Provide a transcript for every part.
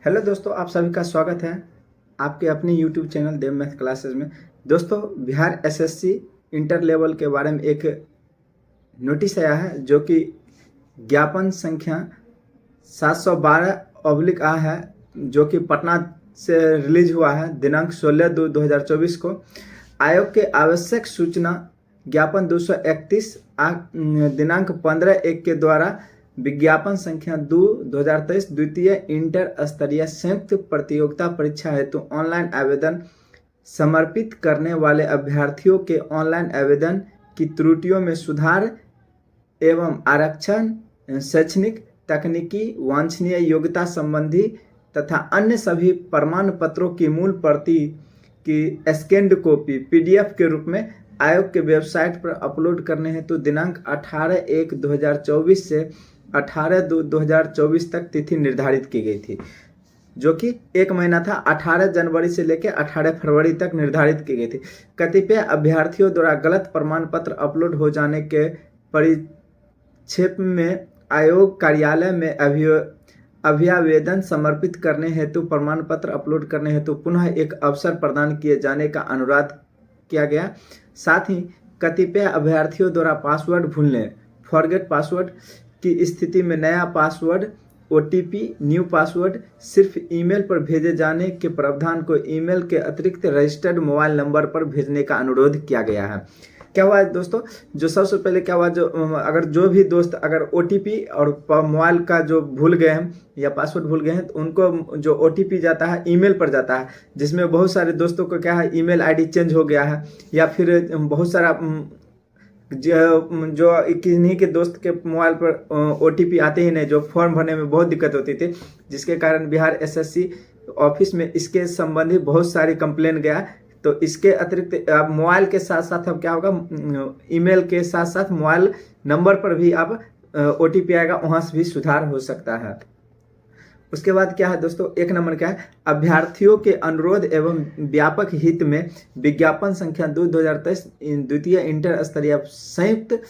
Hello दोस्तों, आप सभी का स्वागत है आपके अपने यूट्यूब चैनल देव मैथ क्लासेस में। दोस्तों, बिहार एसएससी इंटर लेवल के बारे में एक नोटिस आया है जो कि ज्ञापन संख्या 712 आ है, जो कि पटना से रिलीज हुआ है दिनांक 16/2/2024 को। आयोग के आवश्यक सूचना ज्ञापन 231 दिनांक 15/1 के द्वारा विज्ञापन संख्या 2/2023 द्वितीय इंटर स्तरीय संयुक्त प्रतियोगिता परीक्षा हेतु ऑनलाइन आवेदन समर्पित करने वाले अभ्यर्थियों के ऑनलाइन आवेदन की त्रुटियों में सुधार एवं आरक्षण, शैक्षणिक, तकनीकी, वांछनीय योग्यता संबंधी तथा अन्य सभी प्रमाण पत्रों की मूल प्रति की स्कैन्ड कॉपी पीडीएफ के रूप में आयोग के वेबसाइट पर अपलोड करने हेतु दिनांक 18/1/2024 से 18/2/2024 तक तिथि निर्धारित की गई थी, जो कि एक महीना था। 18 जनवरी से लेकर 18 फरवरी तक निर्धारित की गई थी। कतिपय अभ्यर्थियों द्वारा गलत प्रमाण पत्र अपलोड हो जाने के परिप्रेक्ष्य में आयोग कार्यालय में अभ्यावेदन समर्पित करने हेतु प्रमाण पत्र अपलोड करने हेतु पुनः एक अवसर प्रदान किए जाने का अनुरोध किया गया। साथ ही कतिपय अभ्यर्थियों द्वारा पासवर्ड भूलने, फॉरगेट पासवर्ड की स्थिति में नया पासवर्ड, ओटीपी, न्यू पासवर्ड सिर्फ ईमेल पर भेजे जाने के प्रावधान को ईमेल के अतिरिक्त रजिस्टर्ड मोबाइल नंबर पर भेजने का अनुरोध किया गया है। क्या हुआ है दोस्तों, जो सबसे पहले क्या हुआ, जो भी दोस्त अगर ओटीपी और मोबाइल का जो भूल गए हैं या पासवर्ड भूल गए हैं, तो उनको जो ओटीपी जाता है ईमेल पर जाता है, जिसमें बहुत सारे दोस्तों को क्या है, ईमेल आईडी चेंज हो गया है, या फिर बहुत सारा जो किन्हीं के दोस्त के मोबाइल पर ओटीपी आते ही नहीं, जो फॉर्म भरने में बहुत दिक्कत होती थी, जिसके कारण बिहार एसएससी ऑफिस में इसके संबंधी बहुत सारी कंप्लेन गया। तो इसके अतिरिक्त आप मोबाइल के साथ साथ अब क्या होगा, ईमेल के साथ साथ मोबाइल नंबर पर भी अब ओटीपी आएगा, वहाँ से भी सुधार हो सकता है। उसके बाद क्या है दोस्तों, एक नंबर क्या है, अभ्यर्थियों के अनुरोध एवं व्यापक हित में विज्ञापन संख्या 2/2023 द्वितीय इंटर स्तरीय संयुक्त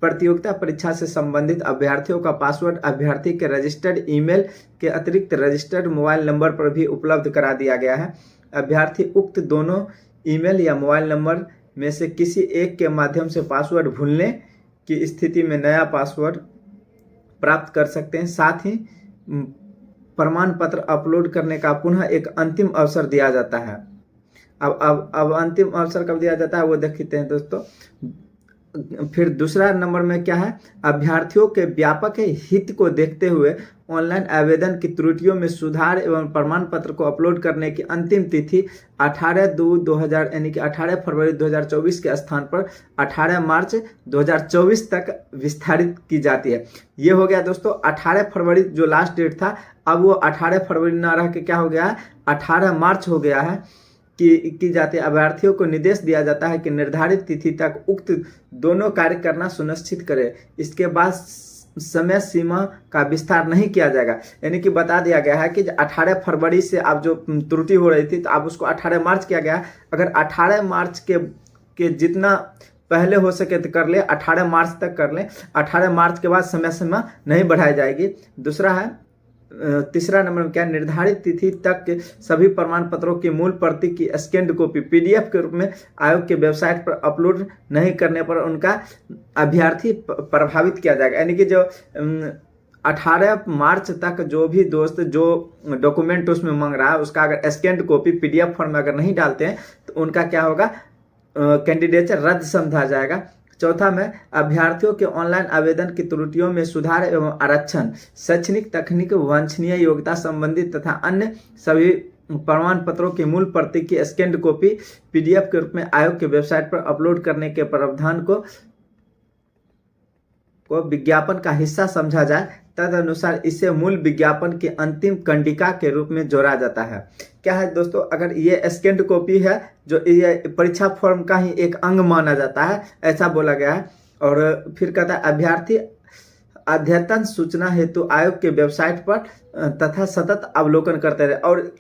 प्रतियोगिता परीक्षा से संबंधित अभ्यर्थियों का पासवर्ड अभ्यर्थी के रजिस्टर्ड ईमेल के अतिरिक्त रजिस्टर्ड मोबाइल नंबर पर भी उपलब्ध करा दिया गया है। अभ्यर्थी उक्त दोनों ईमेल या मोबाइल नंबर में से किसी एक के माध्यम से पासवर्ड भूलने की स्थिति में नया पासवर्ड प्राप्त कर सकते हैं। साथ ही प्रमाण पत्र अपलोड करने का पुनः एक अंतिम अवसर दिया जाता है। अब अंतिम अवसर कब दिया जाता है वो देखते हैं दोस्तों। फिर दूसरा नंबर में क्या है, अभ्यर्थियों के व्यापक हित को देखते हुए ऑनलाइन आवेदन की त्रुटियों में सुधार एवं प्रमाण पत्र को अपलोड करने की अंतिम तिथि 18/2/2000 यानी कि 18 फरवरी 2024 के स्थान पर 18 मार्च 2024 तक विस्तारित की जाती है। ये हो गया दोस्तों 18 फरवरी जो लास्ट डेट था, अब वो 18 फरवरी ना रह के क्या हो गया है, 18 मार्च हो गया है की जाती है। अभ्यर्थियों को निर्देश दिया जाता है कि निर्धारित तिथि तक उक्त दोनों कार्य करना सुनिश्चित करें। इसके बाद समय सीमा का विस्तार नहीं किया जाएगा, यानी कि बता दिया गया है कि 18 फरवरी से आप जो त्रुटि हो रही थी तो आप उसको 18 मार्च किया गया। अगर 18 मार्च के जितना पहले हो सके तो कर ले, 18 मार्च तक कर लें। 18 मार्च के बाद समय सीमा नहीं बढ़ाई जाएगी। दूसरा है, तीसरा नंबर में क्या, निर्धारित तिथि तक के सभी प्रमाण पत्रों की मूल प्रति की स्कैन्ड कॉपी पीडीएफ के रूप में आयोग के वेबसाइट पर अपलोड नहीं करने पर उनका अभ्यर्थी प्रभावित किया जाएगा। यानी कि जो 18 मार्च तक जो भी दोस्त जो डॉक्यूमेंट उसमें मांग रहा है उसका अगर स्कैन्ड कॉपी पीडीएफ फॉर्म में अगर नहीं डालते हैं तो उनका क्या होगा, कैंडिडेचर रद्द समझा जाएगा। चौथा में, अभ्यर्थियों के ऑनलाइन आवेदन की त्रुटियों में सुधार एवं आरक्षण, शैक्षणिक, तकनीक, वांछनीय योग्यता संबंधी तथा अन्य सभी प्रमाण पत्रों की मूल प्रति की स्कैन्ड कॉपी पीडीएफ के रूप में आयोग के वेबसाइट पर अपलोड करने के प्रावधान को विज्ञापन का हिस्सा समझा जाए। तदनुसार इसे मूल विज्ञापन की अंतिम कंडिका के रूप में जोड़ा जाता है। क्या है दोस्तों, अगर ये स्कैन्ड कॉपी है जो ये परीक्षा फॉर्म का ही एक अंग माना जाता है, ऐसा बोला गया है। और फिर कहता है, अभ्यर्थी अद्यतन सूचना हेतु आयोग के वेबसाइट पर तथा सतत अवलोकन करते रहे और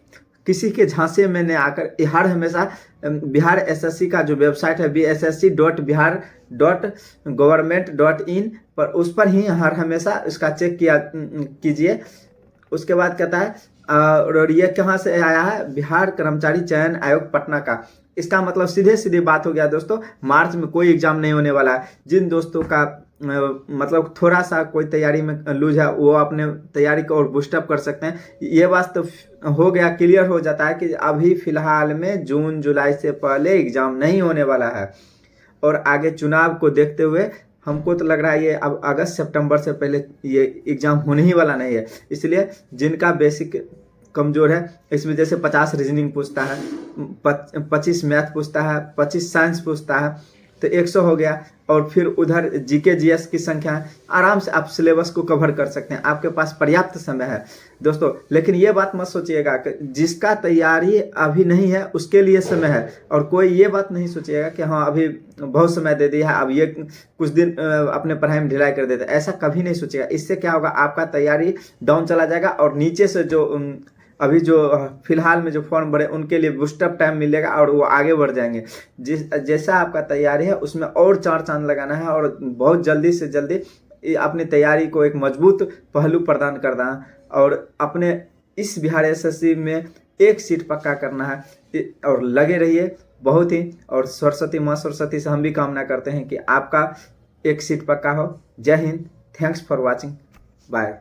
किसी के झांसे में न आकर हर हमेशा बिहार एसएससी का जो वेबसाइट है bssc.bihar.government.in पर उस पर ही हर हमेशा इसका चेक किया कीजिए। उसके बाद कहता है और ये कहाँ से आया है? बिहार कर्मचारी चयन आयोग पटना का। इसका मतलब सीधे सीधे बात हो गया दोस्तों, मार्च में कोई एग्जाम नहीं होने वाला है। जिन दोस्तों का मतलब थोड़ा सा कोई तैयारी में लूज है, वो अपने तैयारी को और बूस्टअप कर सकते हैं। ये बात तो हो गया, क्लियर हो जाता है कि अभी फिलहाल में जून जुलाई से पहले एग्जाम नहीं होने वाला है। और आगे चुनाव को देखते हुए हमको तो लग रहा है ये अब अगस्त सितंबर से पहले ये एग्जाम होने ही वाला नहीं है। इसलिए जिनका बेसिक कमजोर है, इसमें जैसे 50 रीजनिंग पूछता है, 25 मैथ पूछता है, 25 साइंस पूछता है, तो 100 हो गया। और फिर उधर जीके जीएस की संख्या है, आराम से आप सिलेबस को कवर कर सकते हैं, आपके पास पर्याप्त समय है दोस्तों। लेकिन ये बात मत सोचिएगा कि जिसका तैयारी अभी नहीं है उसके लिए समय है, और कोई ये बात नहीं सोचिएगा कि हाँ अभी बहुत समय दे दिया है, अब ये कुछ दिन अपने पढ़ाई में ढिलाई कर देते, ऐसा कभी नहीं सोचिएगा। इससे क्या होगा, आपका तैयारी डाउन चला जाएगा और नीचे से जो अभी जो फिलहाल में जो फॉर्म भरे उनके लिए बूस्टअप टाइम मिलेगा और वो आगे बढ़ जाएंगे। जैसा आपका तैयारी है उसमें और 4 चांद लगाना है और बहुत जल्दी से जल्दी अपनी तैयारी को एक मजबूत पहलू प्रदान करना है, और अपने इस बिहार एसएससी में एक सीट पक्का करना है। और लगे रहिए बहुत ही, और सरस्वती माँ सरस्वती से हम भी कामना करते हैं कि आपका एक सीट पक्का हो। जय Hind, thanks for watching, bye.